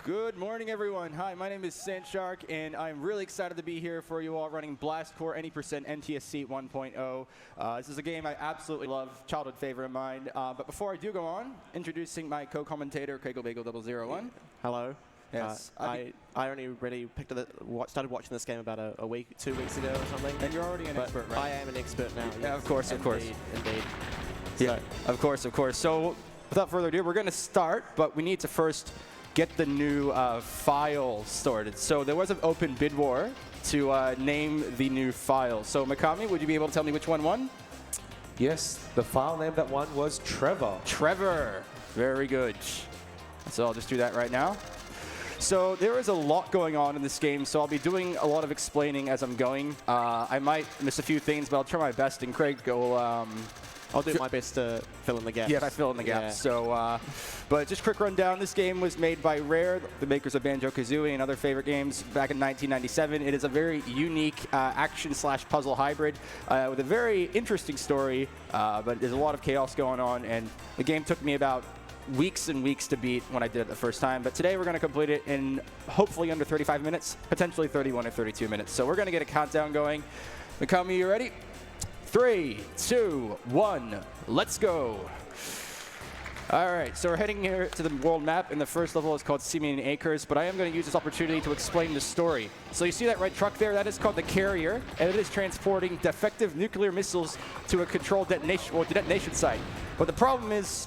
Good morning, everyone. Hi, my name is Sandsh8rk, and I'm really excited to be here for you all running Blast Core Any% NTSC 1.0. This is a game I absolutely love, childhood favorite of mine. But before I do go on, introducing my co-commentator, KragelBagel001. Hello. Yes. I only really started watching this game about a week, 2 weeks ago or something. And you're already an expert, right? I am an expert now. Yeah, yes. of course, of course. Indeed. Yeah, of course, of course. So without further ado, we're going to start, but we need to first get the new file sorted. So there was an open bid war to name the new file. So Mikami, would you be able to tell me which one won? Yes, the file name that won was Trevor. Trevor. Very good. So I'll just do that right now. So there is a lot going on in this game, so I'll be doing a lot of explaining as I'm going. I might miss a few things, but I'll try my best, and Craig will... I'll do my best to fill in the gaps. Yeah, if I fill in the gaps. Yeah. So, but just quick rundown. This game was made by Rare, the makers of Banjo-Kazooie and other favorite games, back in 1997. It is a very unique action/puzzle hybrid with a very interesting story, but there's a lot of chaos going on, and the game took me about weeks and weeks to beat when I did it the first time. But today we're going to complete it in hopefully under 35 minutes, potentially 31 or 32 minutes. So we're going to get a countdown going. Mikami, you ready? 3, 2, 1, let's go. All right, so we're heading here to the world map, and the first level is called Speedrun, but I am going to use this opportunity to explain the story. So you see that red truck there? That is called the carrier, and it is transporting defective nuclear missiles to a controlled detonation site. But the problem is,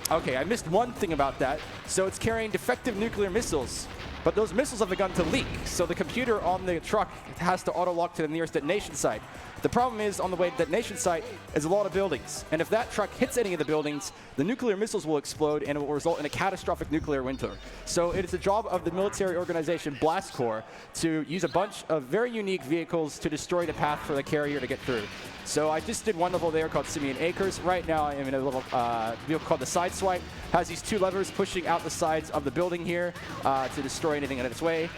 okay, I missed one thing about that. So it's carrying defective nuclear missiles, but those missiles have begun to leak. So the computer on the truck has to auto-lock to the nearest detonation site. The problem is, on the way to the detonation site is a lot of buildings. And if that truck hits any of the buildings, the nuclear missiles will explode and it will result in a catastrophic nuclear winter. So it is the job of the military organization Blast Corps to use a bunch of very unique vehicles to destroy the path for the carrier to get through. So I just did one level there called Speedrun. Right now I am in a little vehicle called the Sideswipe. Has these two levers pushing out the sides of the building here to destroy anything in its way.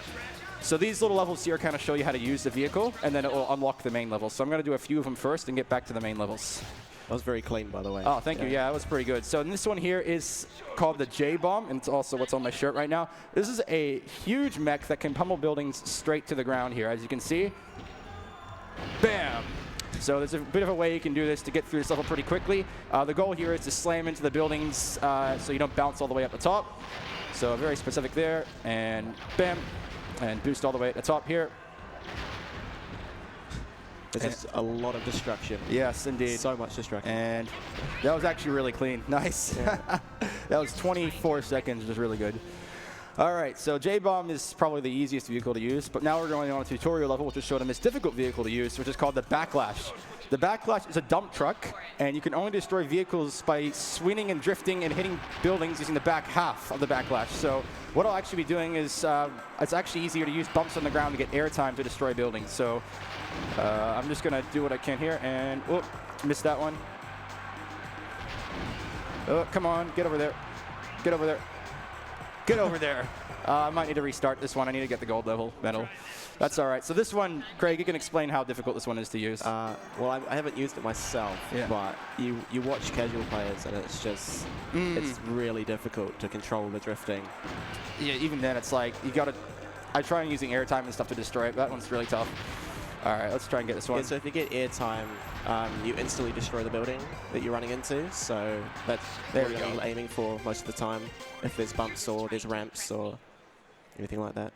So these little levels here kind of show you how to use the vehicle, and then it will unlock the main levels. So I'm going to do a few of them first and get back to the main levels. That was very clean, by the way. Oh, thank you. Yeah, that was pretty good. So this one here is called the J-Bomb, and it's also what's on my shirt right now. This is a huge mech that can pummel buildings straight to the ground here, as you can see. Bam! So there's a bit of a way you can do this to get through this level pretty quickly. The goal here is to slam into the buildings so you don't bounce all the way up the top. So very specific there, and bam. And boost all the way at the top here. This is a lot of destruction. Yes, indeed. So much destruction. And that was actually really clean. Nice. Yeah. That was 24 seconds, which is really good. All right, so J-Bomb is probably the easiest vehicle to use, but now we're going on a tutorial level, which will show the most difficult vehicle to use, which is called the Backlash. The Backlash is a dump truck, and you can only destroy vehicles by swinging and drifting and hitting buildings using the back half of the Backlash. So what I'll actually be doing is, it's actually easier to use bumps on the ground to get airtime to destroy buildings. So I'm just going to do what I can here, and oh, missed that one. Oh, come on, get over there. Get over there. Get over there. I might need to restart this one. I need to get the gold medal. That's all right. So this one, Craig, you can explain how difficult this one is to use. Well, I haven't used it myself, yeah. But you watch casual players, and it's just it's really difficult to control the drifting. Yeah, even then, it's like you got to. I try using airtime and stuff to destroy it. But that one's really tough. All right, let's try and get this one. Yeah, so if you get airtime, you instantly destroy the building that you're running into. So that's what you're aiming for most of the time. If there's bumps or there's ramps or anything like that.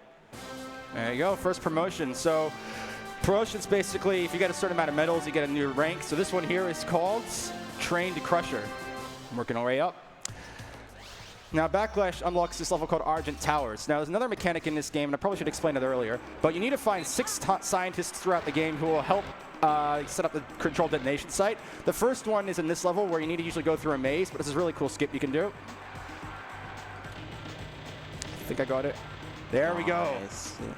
There you go, first promotion. So promotions basically, if you get a certain amount of medals, you get a new rank. So this one here is called Trained Crusher. I'm working our way up. Now Backlash unlocks this level called Argent Towers. Now there's another mechanic in this game, and I probably should explain it earlier, but you need to find 6 scientists throughout the game who will help set up the controlled detonation site. The first one is in this level where you need to usually go through a maze, but this is a really cool skip you can do. I think I got it. There we go. Nice. Yeah.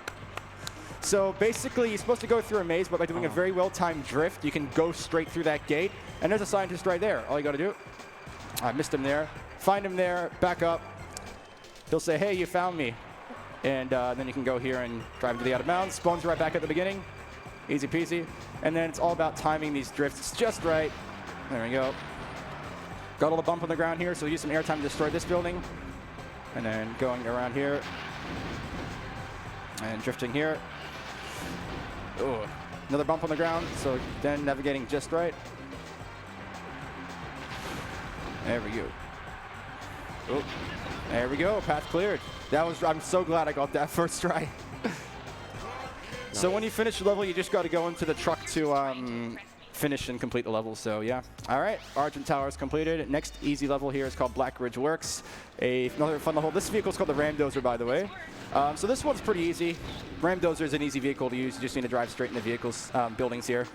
So basically, you're supposed to go through a maze, but by doing a very well-timed drift, you can go straight through that gate. And there's a scientist right there. All you got to do, I missed him there. Find him there, back up. He'll say, hey, you found me. And then you can go here and drive into the out of bounds. Spawns right back at the beginning. Easy peasy. And then it's all about timing these drifts just right. There we go. Got a little bump on the ground here, so use some airtime to destroy this building. And then going around here. And drifting here. Oh, another bump on the ground, so then navigating just right. There we go. Oh, there we go, path cleared. That was, I'm so glad I got that first try. So when you finish the level, you just got to go into the truck to finish and complete the level. So yeah. All right, Argent Tower is completed. Next easy level here is called Black Ridge Works. Another fun level. This vehicle is called the Ramdozer, by the way. So this one's pretty easy. Ramdozer is an easy vehicle to use. You just need to drive straight into vehicles, buildings here.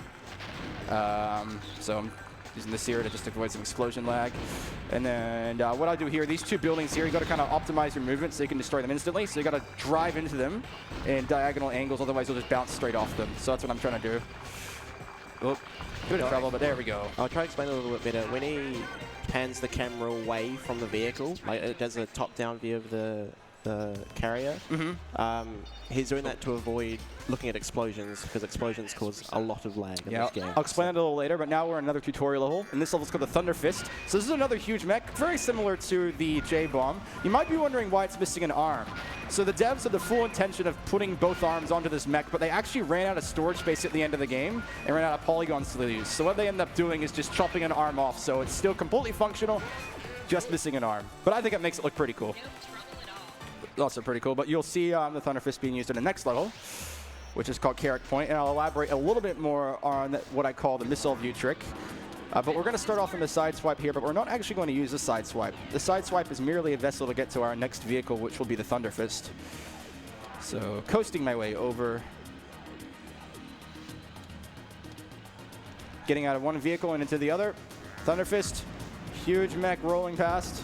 So I'm using this here to just avoid some explosion lag. And then what I do here, these two buildings here, you got to kind of optimize your movement so you can destroy them instantly. So you got to drive into them in diagonal angles, otherwise you'll just bounce straight off them. So that's what I'm trying to do. Oh, bit of trouble, but there we go. I'll try to explain a little bit better. When he pans the camera away from the vehicle, like it does a top-down view of the carrier, he's doing that to avoid looking at explosions, because explosions cause a lot of lag in this game. I'll explain it a little later, but now we're in another tutorial level, and this level is called the Thunder Fist. So this is another huge mech, very similar to the J-Bomb. You might be wondering why it's missing an arm. So the devs had the full intention of putting both arms onto this mech, but they actually ran out of storage space at the end of the game and ran out of polygons to use. So what they ended up doing is just chopping an arm off, so it's still completely functional, just missing an arm. But I think it makes it look pretty cool. Also pretty cool, but you'll see the Thunder Fist being used in the next level, which is called Carrick Point, and I'll elaborate a little bit more on what I call the missile view trick. But we're going to start off in the side swipe here, but we're not actually going to use the side swipe. The side swipe is merely a vessel to get to our next vehicle, which will be the Thunder Fist. So coasting my way over, getting out of one vehicle and into the other. Thunder Fist, huge mech rolling past.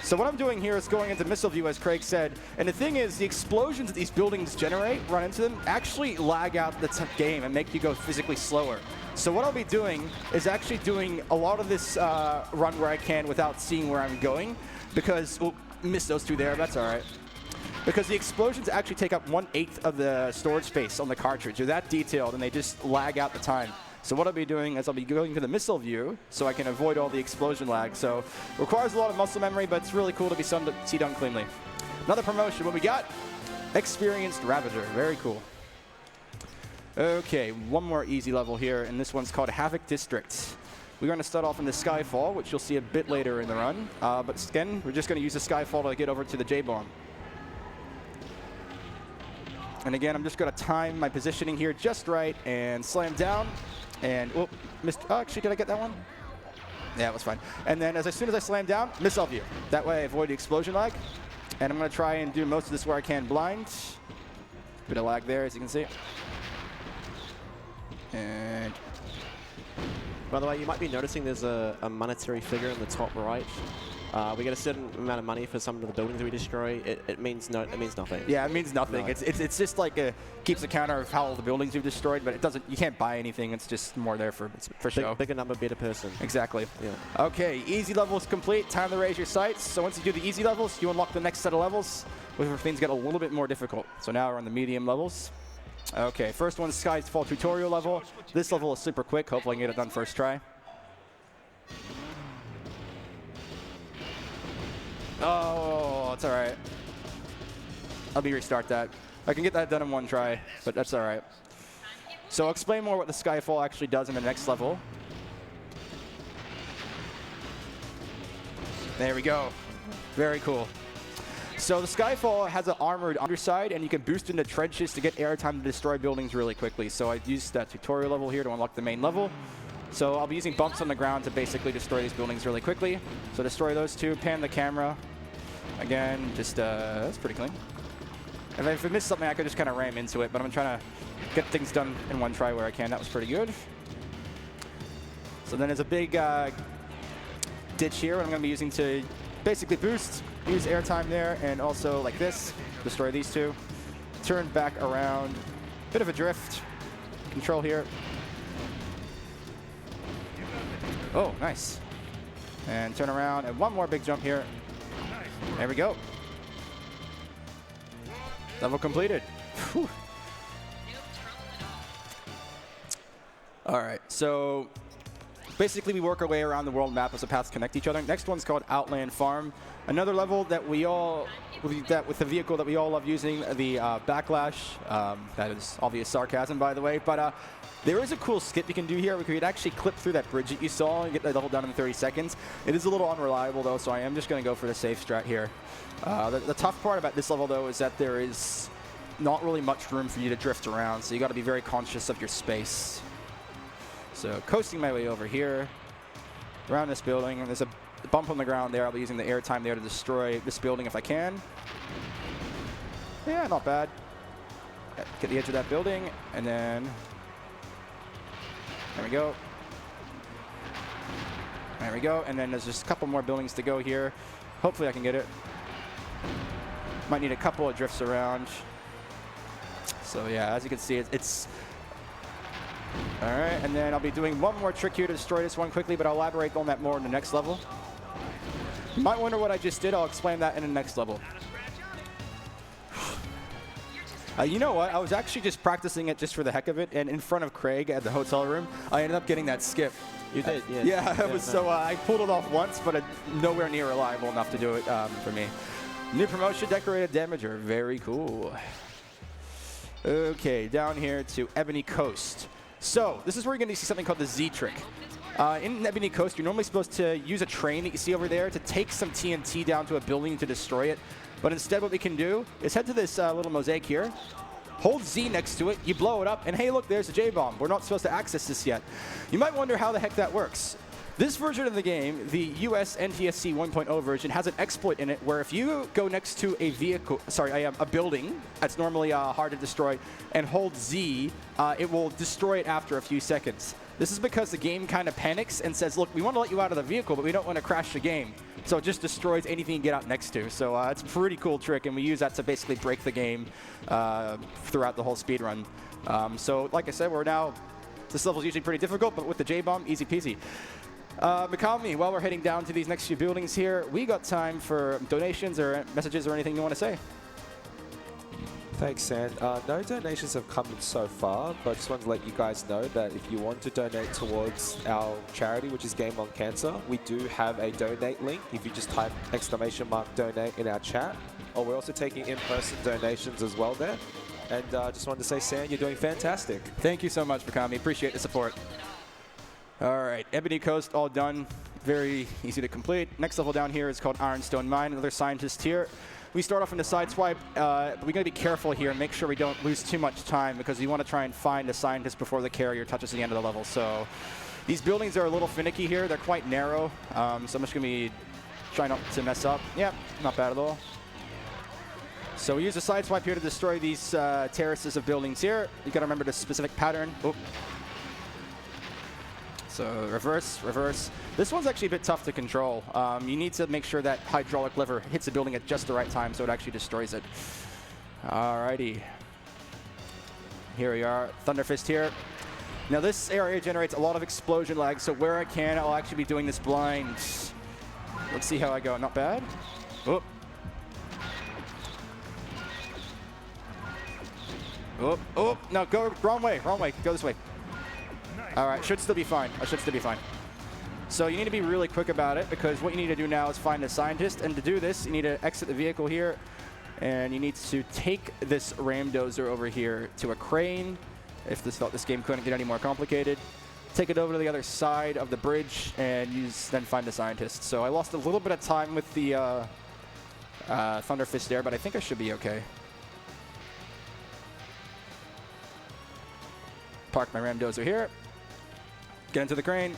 So what I'm doing here is going into missile view, as Craig said. And the thing is, the explosions that these buildings generate, run into them, actually lag out the game and make you go physically slower. So what I'll be doing is actually doing a lot of this run where I can without seeing where I'm going, because, oh, missed those two there, that's all right. Because the explosions actually take up 1/8 of the storage space on the cartridge. They're that detailed, and they just lag out the time. So what I'll be doing is I'll be going to the missile view so I can avoid all the explosion lag. So it requires a lot of muscle memory, but it's really cool to be see done cleanly. Another promotion, what we got? Experienced Ravager, very cool. Okay, one more easy level here, and this one's called Havoc District. We're going to start off in the Skyfall, which you'll see a bit later in the run. But again, we're just going to use the Skyfall to get over to the J-Bomb. And again, I'm just going to time my positioning here just right and slam down. And, whoop, missed. Oh, actually, did I get that one? Yeah, it was fine. And then as soon as I slam down, missile view. That way I avoid the explosion lag. And I'm going to try and do most of this where I can blind. Bit of lag there, as you can see. And by the way, you might be noticing there's a monetary figure in the top right. We get a certain amount of money for some of the buildings we destroy. It means nothing. Yeah, it means nothing. No. It's just like keeps a counter of how all the buildings you've destroyed, but it doesn't. You can't buy anything. It's just more there for show. Bigger number, better person. Exactly. Yeah. Okay, easy levels complete. Time to raise your sights. So once you do the easy levels, you unlock the next set of levels, where things get a little bit more difficult. So now we're on the medium levels. Okay, first one's Skyfall tutorial level. This level is super quick. Hopefully I can get it done first try. Oh, it's all right. Let me restart that. I can get that done in one try, but that's all right. So I'll explain more what the Skyfall actually does in the next level. There we go. Very cool. So the Skyfall has an armored underside, and you can boost into trenches to get airtime to destroy buildings really quickly. So I used that tutorial level here to unlock the main level. So I'll be using bumps on the ground to basically destroy these buildings really quickly. So destroy those two, pan the camera. Again, just, that's pretty clean. If I miss something, I could just kind of ram into it, but I'm trying to get things done in one try where I can. That was pretty good. So then there's a big ditch here, what I'm going to be using to basically boost, use airtime there, and also like this, destroy these two. Turn back around, bit of a drift, control here. Oh, nice. And turn around, and one more big jump here. There we go. Level completed. Whew. All right, so basically we work our way around the world map as the paths connect each other. Next one's called Outland Farm. Another level that we all with the vehicle that we all love using, the backlash. That is obvious sarcasm, by the way. But there is a cool skip you can do here. We could actually clip through that bridge that you saw and get the level done in 30 seconds. It is a little unreliable, though, so I am just going to go for the safe strat here. The tough part about this level, though, is that there is not really much room for you to drift around, so you got to be very conscious of your space. So coasting my way over here, around this building. There's a bump on the ground there. I'll be using the air time there to destroy this building if I can. Yeah, not bad. Get the edge of that building, and then there we go. There we go, and then there's just a couple more buildings to go here. Hopefully I can get it. Might need a couple of drifts around. So yeah, as you can see, it's all right, and then I'll be doing one more trick here to destroy this one quickly, but I'll elaborate on that more in the next level. You might wonder what I just did. I'll explain that in the next level. You know what? I was actually just practicing it just for the heck of it, and in front of Craig at the hotel room, I ended up getting that skip. You did, yeah. Yeah, it was so I pulled it off once, but nowhere near reliable enough to do it for me. New promotion, decorated damager. Very cool. Okay, down here to Ebony Coast. So this is where you're going to see something called the Z trick. In Ebony Coast, you're normally supposed to use a train that you see over there to take some TNT down to a building to destroy it. But instead what we can do is head to this little mosaic here, hold Z next to it, you blow it up, and hey look, there's a J-bomb. We're not supposed to access this yet. You might wonder how the heck that works. This version of the game, the US NTSC 1.0 version, has an exploit in it where if you go next to a vehicle, a building that's normally hard to destroy, and hold Z, it will destroy it after a few seconds. This is because the game kind of panics and says, look, we want to let you out of the vehicle, but we don't want to crash the game. So it just destroys anything you get out next to. So it's a pretty cool trick, and we use that to basically break the game throughout the whole speedrun. So like I said, this level is usually pretty difficult, but with the J-bomb, easy peasy. Mikami, while we're heading down to these next few buildings here, we got time for donations or messages or anything you want to say. Thanks, Sand. No donations have come in so far, but I just wanted to let you guys know that if you want to donate towards our charity, which is Game on Cancer, we do have a donate link if you just type !donate in our chat. Or we're also taking in-person donations as well there. And just wanted to say, Sand, you're doing fantastic. Thank you so much, Mikami. Appreciate the support. All right, Ebony Coast all done. Very easy to complete. Next level down here is called Ironstone Mine, another scientist here. We start off in the side swipe, but we got to be careful here and make sure we don't lose too much time because we want to try and find a scientist before the carrier touches the end of the level. So these buildings are a little finicky here. They're quite narrow, so I'm just going to be trying not to mess up. Yep, not bad at all. So we use a side swipe here to destroy these terraces of buildings here. You got to remember the specific pattern. Oh. So reverse, reverse. This one's actually a bit tough to control. You need to make sure that hydraulic lever hits the building at just the right time so it actually destroys it. Alrighty. Here we are, Thunder Fist here. Now this area generates a lot of explosion lag, so where I can, I'll actually be doing this blind. Let's see how I go, not bad. Oh. Oh, oh, no, go wrong way, go this way. All right, should still be fine. I should still be fine. So you need to be really quick about it because what you need to do now is find a scientist. And to do this, you need to exit the vehicle here. And you need to take this ram dozer over here to a crane. If this game couldn't get any more complicated. Take it over to the other side of the bridge and then find the scientist. So I lost a little bit of time with the Thunder Fist there, but I think I should be okay. Park my ram dozer here. Get into the crane.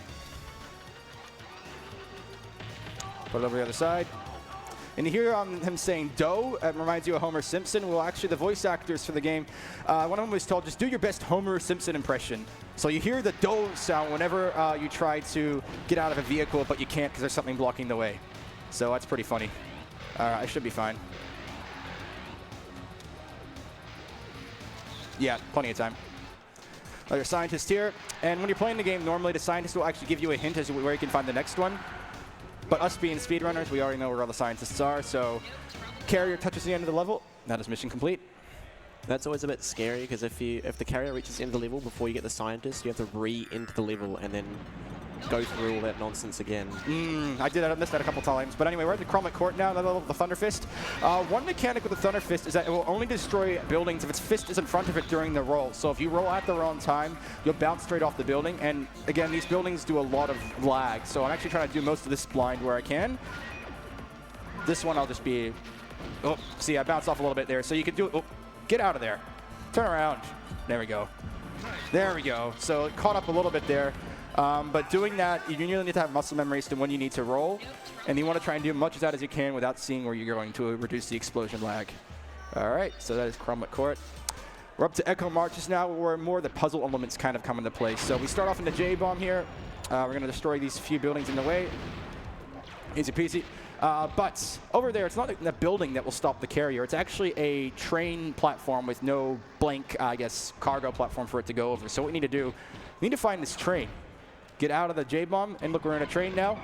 Put it over the other side. And you hear him saying "dough." It reminds you of Homer Simpson. Well, actually, the voice actors for the game, one of them was told, just do your best Homer Simpson impression. So you hear the "dough" sound whenever you try to get out of a vehicle, but you can't because there's something blocking the way. So that's pretty funny. I should be fine. Yeah, plenty of time. Another scientist here, and when you're playing the game, normally the scientist will actually give you a hint as to where you can find the next one. But us being speedrunners, we already know where all the scientists are, so carrier touches the end of the level, that is mission complete. That's always a bit scary, because if the carrier reaches the end of the level before you get the scientist, you have to re-enter the level and then go through all that nonsense again. I missed that a couple times. But anyway, we're at the Cromlech Court now, the level of the Thunder Fist. One mechanic with the Thunder Fist is that it will only destroy buildings if its fist is in front of it during the roll. So if you roll at the wrong time, you'll bounce straight off the building. And again, these buildings do a lot of lag. So I'm actually trying to do most of this blind where I can. This one I'll just be... Oh, see, I bounced off a little bit there. So you can do it. Oh, get out of there. Turn around. There we go. There we go. So it caught up a little bit there. But doing that, you really need to have muscle memory as to when you need to roll. And you want to try and do as much of that as you can without seeing where you're going to reduce the explosion lag. All right, so that is Cromlech Court. We're up to Echo Marches now, where more of the puzzle elements kind of come into place. So we start off in the J-bomb here. We're going to destroy these few buildings in the way. Easy peasy. But over there, it's not the building that will stop the carrier. It's actually a train platform with no blank, I guess, cargo platform for it to go over. So what we need to do, we need to find this train. Get out of the J-bomb, and look, we're in a train now.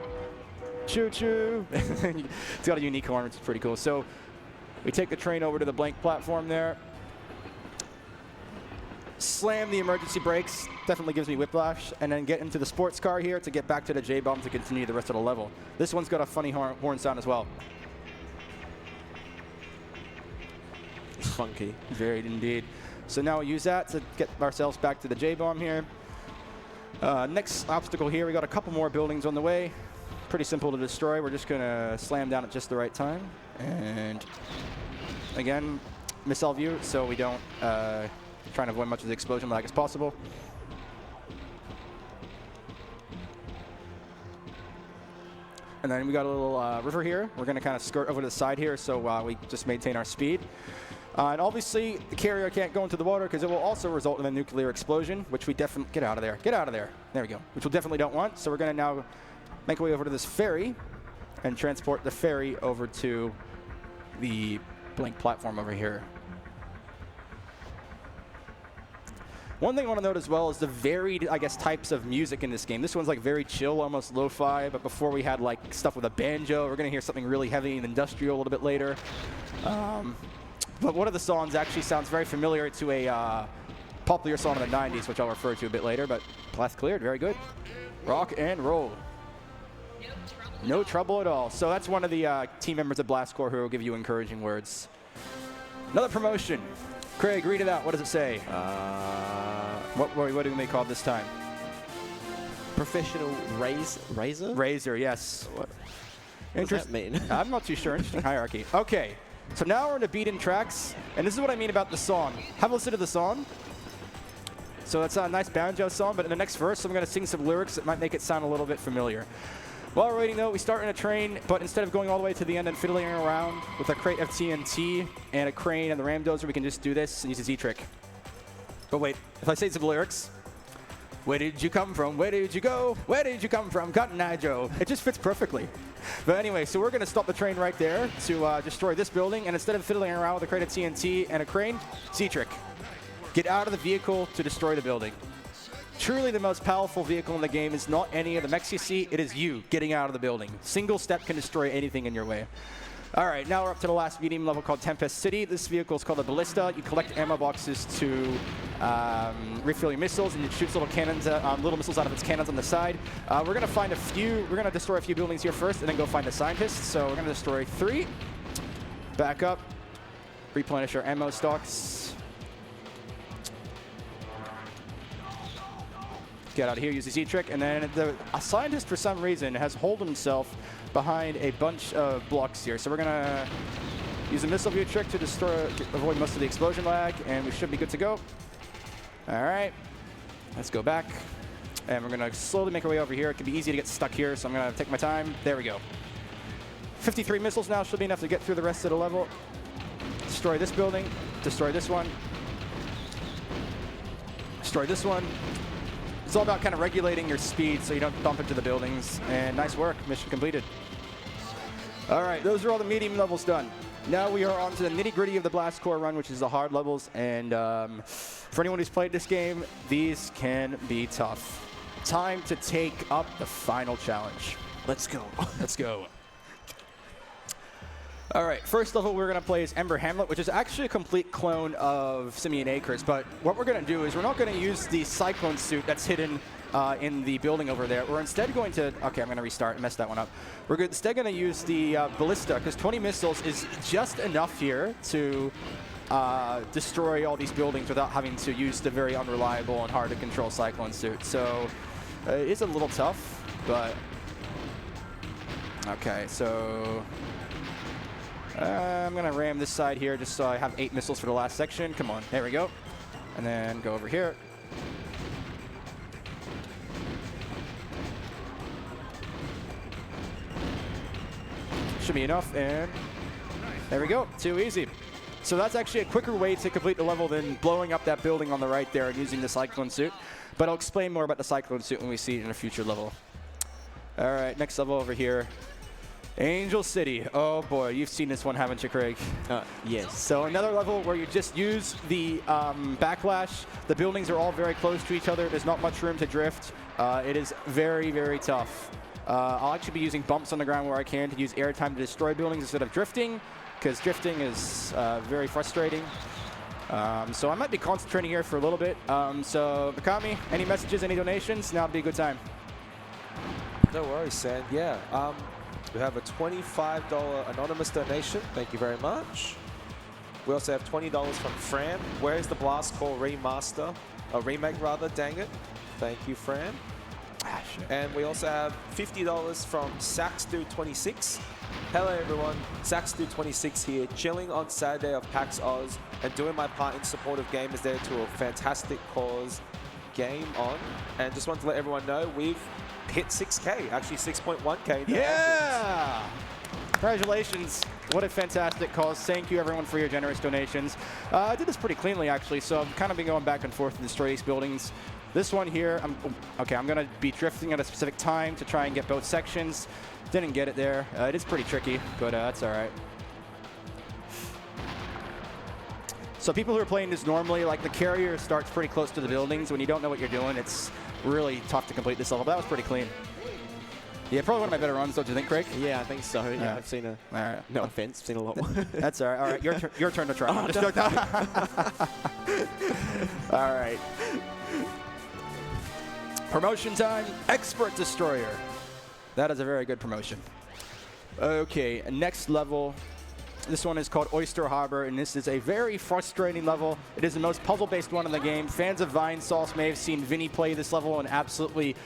Choo-choo. It's got a unique horn, which is pretty cool. So we take the train over to the blank platform there. Slam the emergency brakes, definitely gives me whiplash, and then get into the sports car here to get back to the J-bomb to continue the rest of the level. This one's got a funny horn sound as well. It's funky. Very indeed. So now we use that to get ourselves back to the J-bomb here. Next obstacle here, we got a couple more buildings on the way. Pretty simple to destroy. We're just gonna slam down at just the right time. And again, missile view, so we don't try and avoid much of the explosion lag as possible. And then we got a little river here. We're gonna kind of skirt over to the side here, so we just maintain our speed. And obviously, the carrier can't go into the water because it will also result in a nuclear explosion, which we definitely... Get out of there. Get out of there. There we go. Which we definitely don't want. So we're going to now make our way over to this ferry and transport the ferry over to the blank platform over here. One thing I want to note as well is the varied, I guess, types of music in this game. This one's like very chill, almost lo-fi, but before we had like stuff with a banjo. We're going to hear something really heavy and industrial a little bit later. But one of the songs actually sounds very familiar to a popular song in the 90s, which I'll refer to a bit later, but path cleared, very good. Rock and roll. No trouble at all. So that's one of the team members of Blast Corps who will give you encouraging words. Another promotion. Craig, read it out. What does it say? What do we call it this time? Professional razor? Razor, yes. What does that mean? I'm not too sure. Interesting hierarchy. Okay. So now we're in the beat-in tracks, and this is what I mean about the song. Have a listen to the song. So that's a nice banjo song, but in the next verse, I'm going to sing some lyrics that might make it sound a little bit familiar. While we're waiting, though, we start in a train, but instead of going all the way to the end and fiddling around with a crate of TNT and a crane and the ramdozer, we can just do this and use a Z-trick. But wait, if I say some lyrics, where did you come from? Where did you go? Where did you come from? Cotton Eye Joe. It just fits perfectly. But anyway, so we're going to stop the train right there to destroy this building. And instead of fiddling around with a crate of TNT and a crane, Z-trick. Get out of the vehicle to destroy the building. Truly the most powerful vehicle in the game is not any of the mechs you see. It is you getting out of the building. Single step can destroy anything in your way. All right, now we're up to the last medium level called Tempest City. This vehicle is called a Ballista. You collect ammo boxes to refill your missiles, and it shoots little cannons, little missiles out of its cannons on the side. We're going to destroy a few buildings here first, and then go find the scientists. So we're going to destroy 3. Back up. Replenish our ammo stocks. Get out of here, use the Z-trick, and then a scientist, for some reason, has holed himself behind a bunch of blocks here. So we're going to use a missile view trick to avoid most of the explosion lag, and we should be good to go. All right, let's go back. And we're going to slowly make our way over here. It can be easy to get stuck here, so I'm going to take my time. There we go. 53 missiles now should be enough to get through the rest of the level. Destroy this building, destroy this one, destroy this one. It's all about kind of regulating your speed so you don't bump into the buildings. And nice work. Mission completed. All right, those are all the medium levels done. Now we are on to the nitty-gritty of the Blast Corps run, which is the hard levels. And for anyone who's played this game, these can be tough. Time to take up the final challenge. Let's go. Let's go. All right, first level we're going to play is Ember Hamlet, which is actually a complete clone of Simeon Acres. But what we're going to do is we're not going to use the Cyclone suit that's hidden in the building over there. We're instead going to, okay, I'm going to restart, messed that one up. We're instead going to use the Ballista, because 20 missiles is just enough here to destroy all these buildings without having to use the very unreliable and hard to control Cyclone suit. So it is a little tough, but okay, so I'm going to ram this side here just so I have 8 missiles for the last section. Come on, there we go. And then go over here. Should be enough, and there we go. Too easy. So that's actually a quicker way to complete the level than blowing up that building on the right there and using the Cyclone suit. But I'll explain more about the Cyclone suit when we see it in a future level. All right, next level over here. Angel City. Oh boy, you've seen this one, haven't you, Craig? Yes. So another level where you just use the backlash. The buildings are all very close to each other. There's not much room to drift. It is very, very tough. I'll actually be using bumps on the ground where I can to use airtime to destroy buildings instead of drifting, because drifting is very frustrating. So I might be concentrating here for a little bit. So Mikami, any messages, any donations? Now would be a good time. No worries, Sand. Yeah. We have a $25 anonymous donation. Thank you very much. We also have $20 from Fran. Where's the Blast Core remaster? A remake, rather. Dang it. Thank you, Fran. Ah, shit. And we also have $50 from SandSh8rk. Hello, everyone. SandSh8rk here, chilling on Saturday of PAX Oz and doing my part in support of Gamers Day to a fantastic cause. Game on. And just want to let everyone know we've hit 6K, actually 6.1K. Yeah! Congratulations. What a fantastic cause. Thank you, everyone, for your generous donations. I did this pretty cleanly, actually, so I've kind of been going back and forth to destroy these buildings. This one here, I'm going to be drifting at a specific time to try and get both sections. Didn't get it there. It is pretty tricky, but that's all right. So people who are playing this normally, like the carrier starts pretty close to the buildings. When you don't know what you're doing, it's really tough to complete this level. But that was pretty clean. Yeah, probably one of my better runs, don't you think, Craig? Yeah, I think so. Yeah, Yeah. I've seen a. All right. No offense, I've seen a lot more. That's all right. All right, your turn to try. Oh, Just joking. All right. Promotion time, Expert Destroyer. That is a very good promotion. Okay, next level. This one is called Oyster Harbor, and this is a very frustrating level. It is the most puzzle-based one in the game. Fans of Vine Sauce may have seen Vinny play this level and absolutely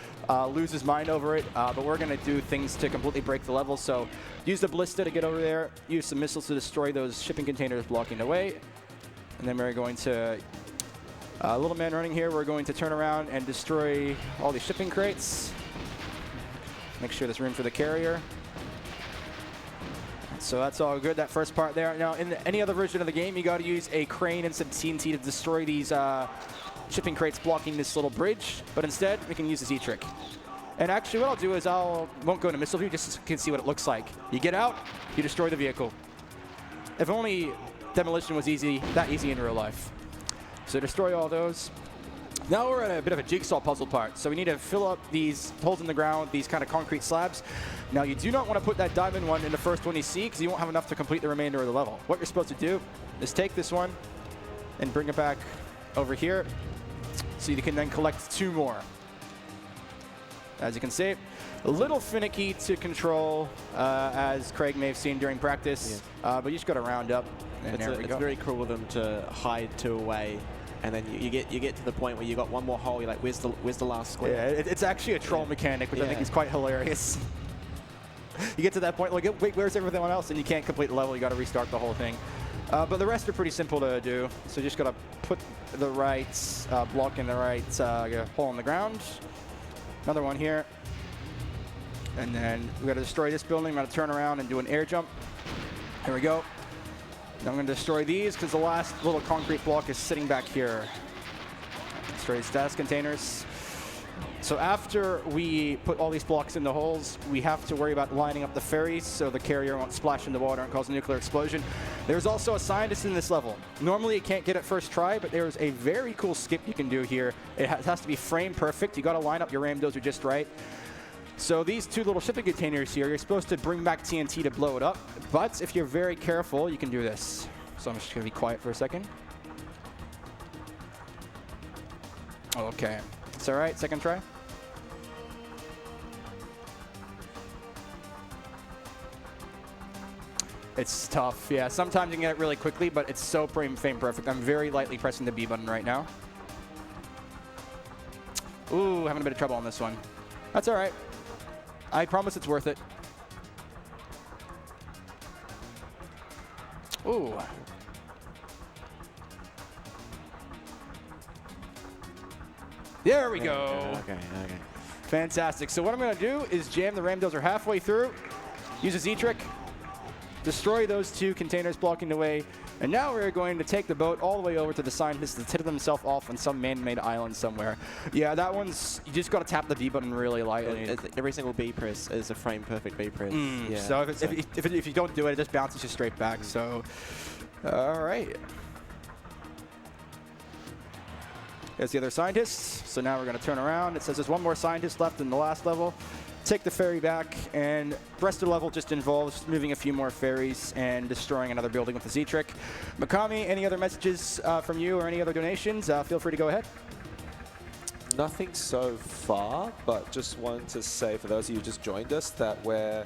lose his mind over it, but we're going to do things to completely break the level. So use the Ballista to get over there, use some missiles to destroy those shipping containers blocking the way, and then we're going to, little man running here, we're going to turn around and destroy all these shipping crates. Make sure there's room for the carrier. So that's all good, that first part there. Now, in any other version of the game, you got to use a crane and some TNT to destroy these shipping crates blocking this little bridge. But instead, we can use the Z-trick. And actually, what I'll do is won't go into missile view, just so you can see what it looks like. You get out, you destroy the vehicle. If only demolition was that easy in real life. So destroy all those. Now we're at a bit of a jigsaw puzzle part. So we need to fill up these holes in the ground with these kind of concrete slabs. Now you do not want to put that diamond one in the first one you see, because you won't have enough to complete the remainder of the level. What you're supposed to do is take this one and bring it back over here so you can then collect 2 more. As you can see, a little finicky to control, as Craig may have seen during practice, but you just got to round up, and there we go. It's very cruel of them to hide 2 away. And then you get to the point where you got 1 more hole. You're like, where's the last square? Yeah, it's actually a troll mechanic, which I think is quite hilarious. You get to that point, like, wait, where's everyone else? And you can't complete the level. You got to restart the whole thing. But the rest are pretty simple to do. So you just got to put the right block in the right hole in the ground. Another one here. And then we got to destroy this building. I'm going to turn around and do an air jump. Here we go. Now I'm going to destroy these because the last little concrete block is sitting back here. Destroy these status containers. So after we put all these blocks in the holes, we have to worry about lining up the ferries so the carrier won't splash in the water and cause a nuclear explosion. There's also a scientist in this level. Normally you can't get it first try, but there's a very cool skip you can do here. It has to be frame perfect. You got to line up your ram dozer just right. So these two little shipping containers here, you're supposed to bring back TNT to blow it up, but if you're very careful, you can do this. So I'm just going to be quiet for a second. Okay. It's all right. Second try. It's tough. Yeah, sometimes you can get it really quickly, but it's so frame perfect. I'm very lightly pressing the B button right now. Ooh, having a bit of trouble on this one. That's all right. I promise it's worth it. Ooh. There we go. Okay. Fantastic. So what I'm going to do is jam the Ramdozer halfway through, use a Z-trick, destroy those two containers blocking the way, and now we're going to take the boat all the way over to the scientists to tip themselves off on some man-made island somewhere. Yeah, that one's, you just got to tap the B button really lightly. Every single B press is a frame perfect B press. Yeah. So if you don't do it, it just bounces you straight back. So, all right. There's the other scientists. So now we're going to turn around. It says there's one more scientist left in the last level. Take the ferry back, and the rest of the level just involves moving a few more ferries and destroying another building with the Z-trick. Mikami, any other messages from you or any other donations? Feel free to go ahead. Nothing so far, but just wanted to say for those of you who just joined us that we're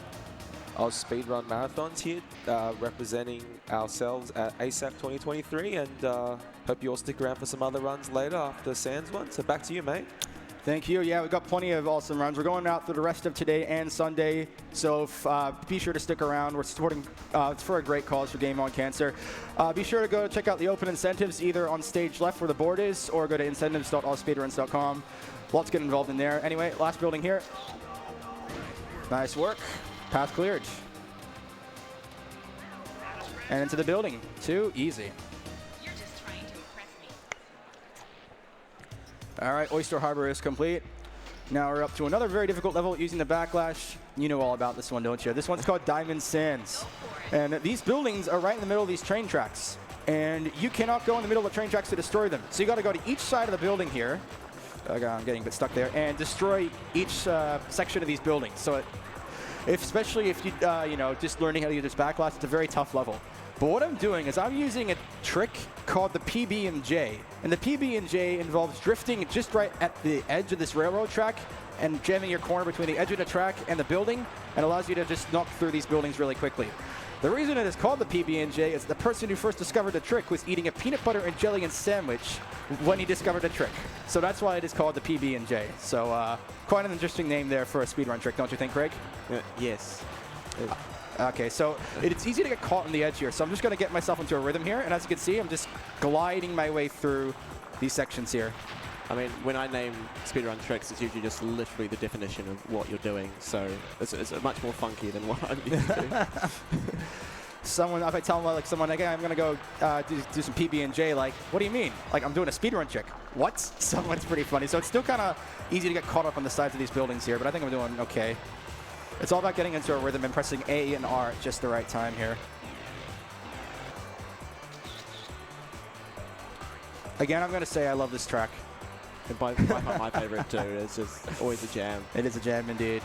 AusSpeedrun Marathons here, representing ourselves at ASAP 2023, and hope you all stick around for some other runs later after Sand's one. So back to you, mate. Thank you. Yeah, we've got plenty of awesome runs. We're going out through the rest of today and Sunday, so be sure to stick around. We're supporting, it's for a great cause for Game On Cancer. Be sure to go check out the open incentives either on stage left where the board is, or go to incentives.allspeedruns.com. Lots to get involved in there. Anyway, last building here. Nice work. Path cleared. And into the building. Too easy. All right, Oyster Harbor is complete. Now we're up to another very difficult level using the backlash. You know all about this one, don't you? This one's called Diamond Sands. And these buildings are right in the middle of these train tracks. And you cannot go in the middle of the train tracks to destroy them. So you got to go to each side of the building here. Okay, I'm getting a bit stuck there. And destroy each section of these buildings. So especially if you, just learning how to use this backlash, it's a very tough level. But what I'm doing is I'm using a trick called the PB&J. And the PB&J involves drifting just right at the edge of this railroad track and jamming your corner between the edge of the track and the building, and allows you to just knock through these buildings really quickly. The reason it is called the PB&J is the person who first discovered the trick was eating a peanut butter and jelly and sandwich when he discovered the trick. So that's why it is called the PB&J. So quite an interesting name there for a speedrun trick, don't you think, Craig? Yes. Okay, so it's easy to get caught on the edge here, so I'm just going to get myself into a rhythm here, and as you can see, I'm just gliding my way through these sections here. I mean, when I name speedrun tricks, it's usually just literally the definition of what you're doing, so it's much more funky than what I'm used to. If I tell someone, like, hey, I'm going to go do some PB&J, like, what do you mean? Like, I'm doing a speedrun trick. What? Someone's pretty funny. So it's still kind of easy to get caught up on the sides of these buildings here, but I think I'm doing okay. It's all about getting into a rhythm and pressing A and R at just the right time here. Again, I'm going to say I love this track. By far my favorite too. It's just always a jam. It is a jam indeed.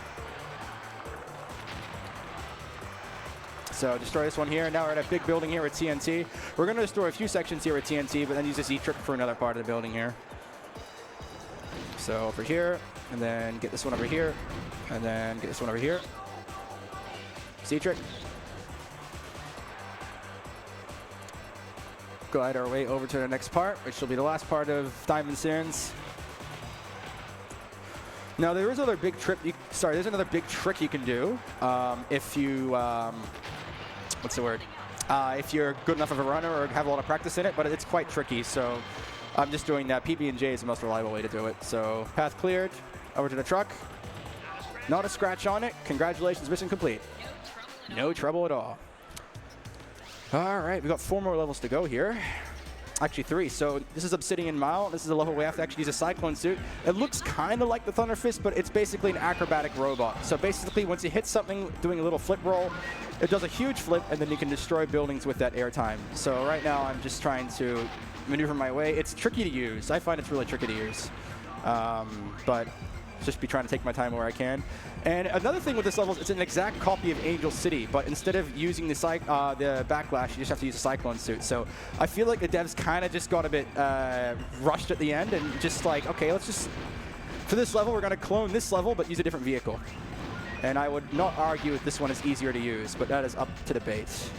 So destroy this one here. Now we're at a big building here with TNT. We're going to destroy a few sections here with TNT, but then use a Z-trick for another part of the building here. So over here, and then get this one over here, and then get this one over here. Z-trick. Glide our way over to the next part, which will be the last part of Diamond Sands. Now there is another big trick. There's another big trick you can do if you, what's the word? If you're good enough of a runner or have a lot of practice in it, but it's quite tricky. So I'm just doing that. PB&J is the most reliable way to do it. So path cleared. Over to the truck. Not a scratch on it. Congratulations, mission complete. No trouble at all. All right, we've got 4 more levels to go here. Actually 3. So this is Obsidian Mile. This is a level we have to actually use a Cyclone suit. It looks kind of like the Thunder Fist, but it's basically an acrobatic robot. So basically, once you hit something doing a little flip roll, it does a huge flip, and then you can destroy buildings with that airtime. So right now, I'm just trying to maneuver my way. It's tricky to use. I find it's really tricky to use. But Just be trying to take my time where I can. And another thing with this level is it's an exact copy of Angel City, but instead of using the backlash, you just have to use a Cyclone suit. So I feel like the devs kind of just got a bit rushed at the end and just like, okay, let's just, for this level, we're going to clone this level, but use a different vehicle. And I would not argue that this one is easier to use, but that is up to debate.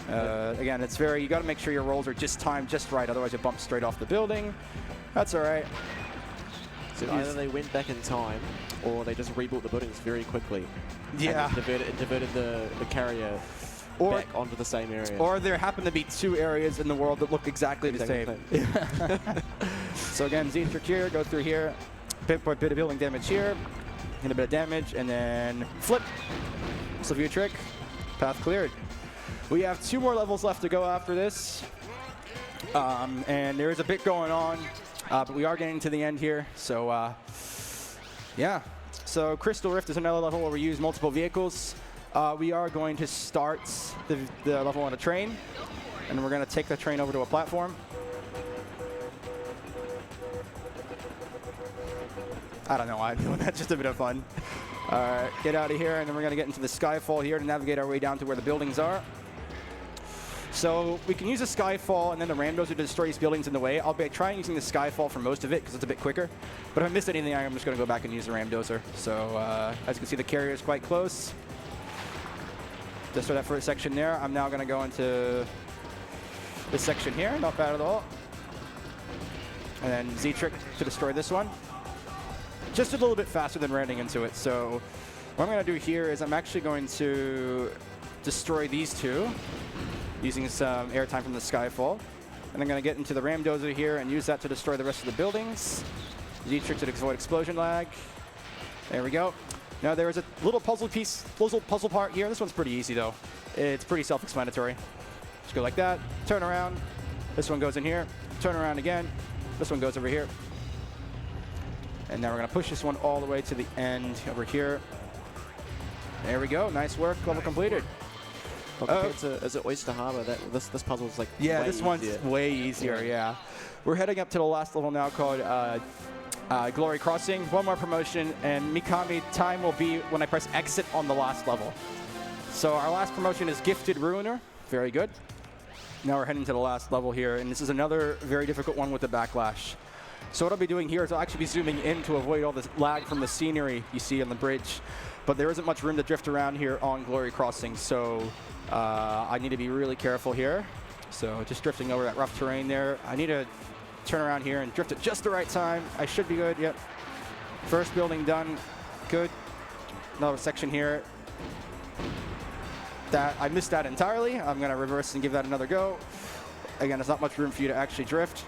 Again, it's very, you got to make sure your rolls are just timed just right, otherwise you bump straight off the building. That's all right. So either they went back in time, or they just rebuilt the buildings very quickly. Yeah. And diverted the carrier back onto the same area. Or there happen to be 2 areas in the world that look exactly the same. So again, Sandsh8rk here, go through here, bit of building damage here, hit a bit of damage, and then flip. Sylvia trick, path cleared. We have 2 more levels left to go after this. And there is a bit going on, but we are getting to the end here. So yeah. So Crystal Rift is another level where we use multiple vehicles. We are going to start the level on a train, and we're going to take the train over to a platform. I don't know why I'm doing that, just a bit of fun. All right, get out of here, and then we're going to get into the Skyfall here to navigate our way down to where the buildings are. So we can use a Skyfall and then the Ramdos to destroy these buildings in the way. I'll be trying using the Skyfall for most of it because it's a bit quicker. But if I miss anything, I'm just going to go back and use the Ramdozer. So as you can see, the carrier is quite close. Just for that first section there, I'm now going to go into this section here. Not bad at all. And then Sandsh8rk to destroy this one. Just a little bit faster than running into it. So what I'm going to do here is I'm actually going to destroy these 2. Using some airtime from the Skyfall. And I'm going to get into the Ramdozer here and use that to destroy the rest of the buildings. Sandsh8rk to avoid explosion lag. There we go. Now there is a little puzzle part here. This one's pretty easy though. It's pretty self-explanatory. Just go like that, turn around. This one goes in here, turn around again. This one goes over here. And now we're going to push this one all the way to the end over here. There we go. Nice work. Level completed. As at Oyster Harbor, this puzzle is like this one's way easier. Yeah, we're heading up to the last level now called Glory Crossing. One more promotion, and Mikami time will be when I press exit on the last level. So our last promotion is Gifted Ruiner. Very good. Now we're heading to the last level here, and this is another very difficult one with the backlash. So what I'll be doing here is I'll actually be zooming in to avoid all this lag from the scenery you see on the bridge. But there isn't much room to drift around here on Glory Crossing, so I need to be really careful here. So just drifting over that rough terrain there. I need to turn around here and drift at just the right time. I should be good, yep. First building done, good. Another section here. I missed that entirely. I'm gonna reverse and give that another go. Again, there's not much room for you to actually drift.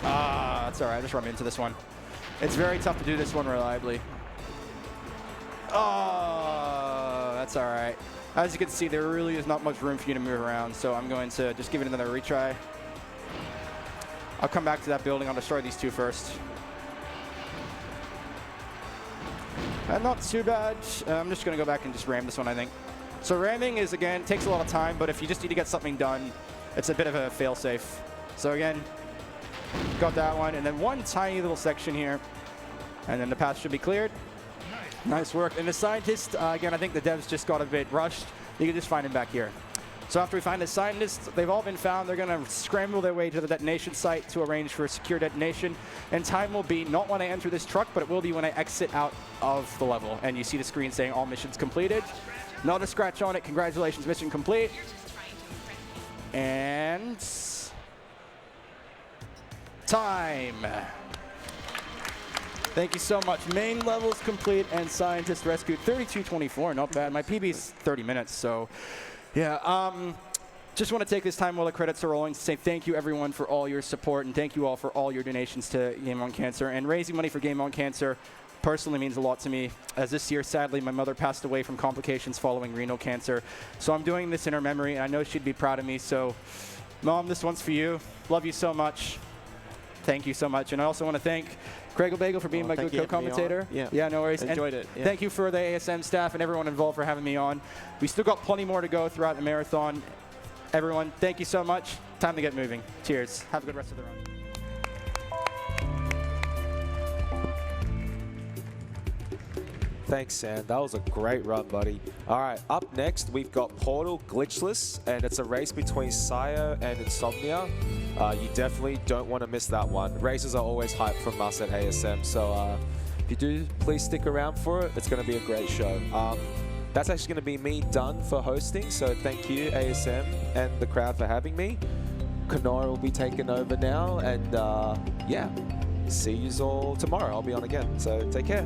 That's all right, just run into this one. It's very tough to do this one reliably. Oh, that's all right. As you can see, there really is not much room for you to move around, so I'm going to just give it another retry. I'll come back to that building. I'll destroy these 2 first. Not too bad. I'm just going to go back and just ram this one, I think. So ramming is, again, takes a lot of time, but if you just need to get something done, it's a bit of a fail-safe. So again, got that one, and then one tiny little section here, and then the path should be cleared. Nice work. And the scientist, again, I think the devs just got a bit rushed. You can just find him back here. So after we find the scientists, they've all been found. They're going to scramble their way to the detonation site to arrange for a secure detonation. And time will be not when I enter this truck, but it will be when I exit out of the level. And you see the screen saying all missions completed. Not a scratch on it. Congratulations, mission complete. And time. Thank you so much. Main levels complete and scientist rescued. 32:24, not bad. My PB's 30 minutes, so yeah. Just want to take this time while the credits are rolling to say thank you everyone for all your support, and thank you all for all your donations to Game On Cancer. And raising money for Game On Cancer personally means a lot to me, as this year, sadly, my mother passed away from complications following renal cancer. So I'm doing this in her memory, and I know she'd be proud of me. So, Mom, this one's for you. Love you so much. Thank you so much. And I also want to thank Craig Bagel for being my good co-commentator. Yeah, no worries. Enjoyed it. Yeah. Thank you for the ASM staff and everyone involved for having me on. We still got plenty more to go throughout the marathon. Everyone, thank you so much. Time to get moving. Cheers. Have a good rest of the run. Thanks, Sam. That was a great run, buddy. All right, up next, we've got Portal Glitchless, and it's a race between Sire and Insomnia. You definitely don't want to miss that one. Races are always hyped from us at ASM, so if you do, please stick around for it. It's going to be a great show. That's actually going to be me done for hosting, so thank you, ASM, and the crowd for having me. Kenora will be taking over now, and yeah, see you all tomorrow. I'll be on again, so take care.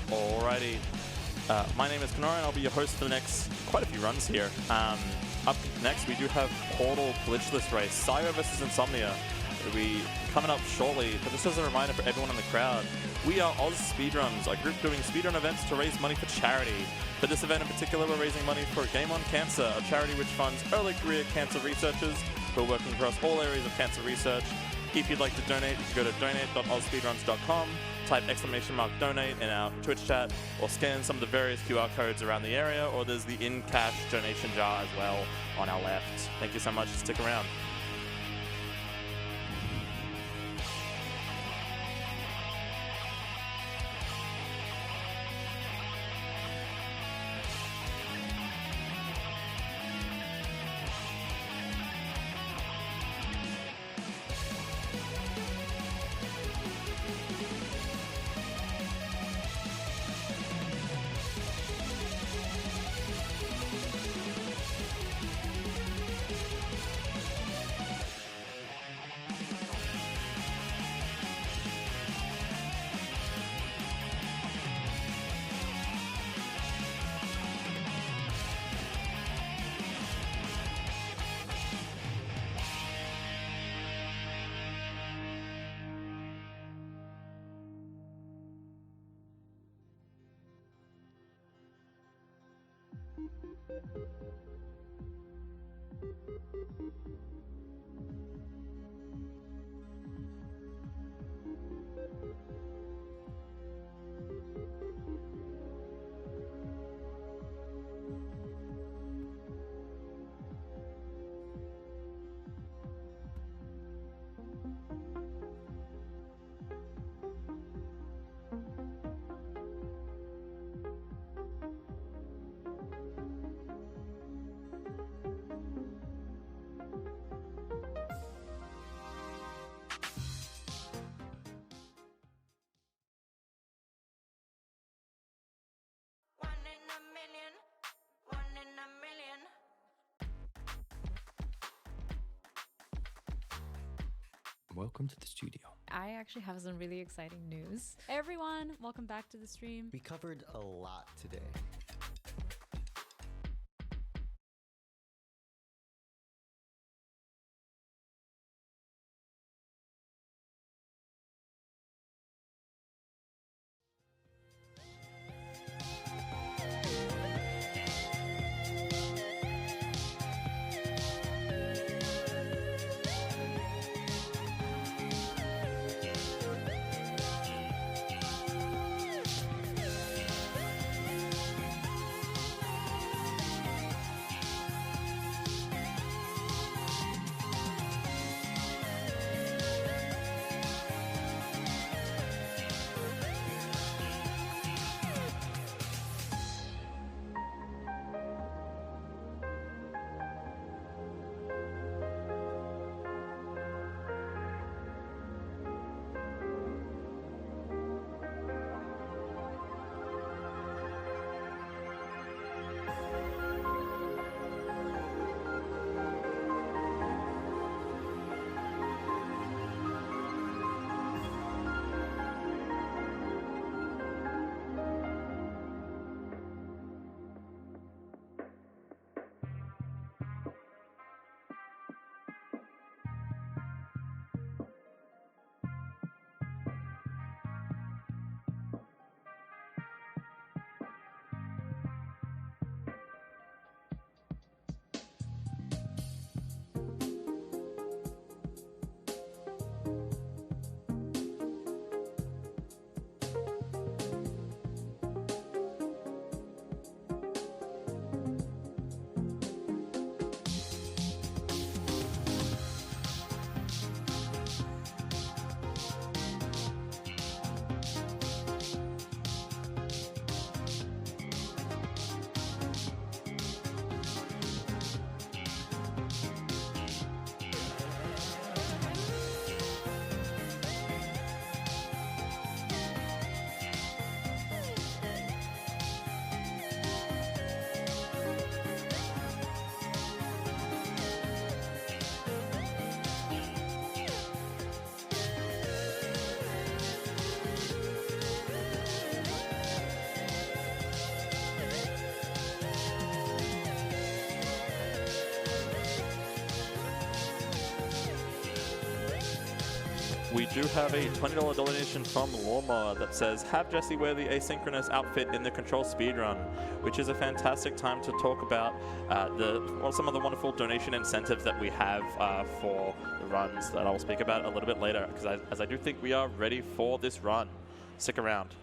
Alrighty. My name is Kenora, and I'll be your host for the next quite a few runs here. Up next, we do have Portal Glitchless Race, Sire versus Insomnia. It'll be coming up shortly, but just as a reminder for everyone in the crowd, we are AusSpeedruns, a group doing speedrun events to raise money for charity. For this event in particular, we're raising money for Game On Cancer, a charity which funds early career cancer researchers who are working across all areas of cancer research. If you'd like to donate, you can go to donate.ausspeedruns.com, type !donate in our Twitch chat, or scan some of the various QR codes around the area, or there's the in-cash donation jar as well on our left. Thank you so much. Stick around. Welcome to the studio. I actually have some really exciting news. Everyone, welcome back to the stream. We covered a lot today. We do have a $20 donation from Lawnmower that says, have Jesse wear the asynchronous outfit in the Control Speedrun, which is a fantastic time to talk about some of the wonderful donation incentives that we have for the runs that I'll speak about a little bit later, because as I do think we are ready for this run. Stick around.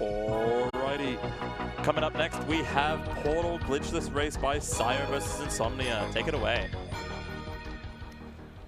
Alrighty, coming up next we have Portal Glitchless Race by Sire versus Insomnia. Take it away.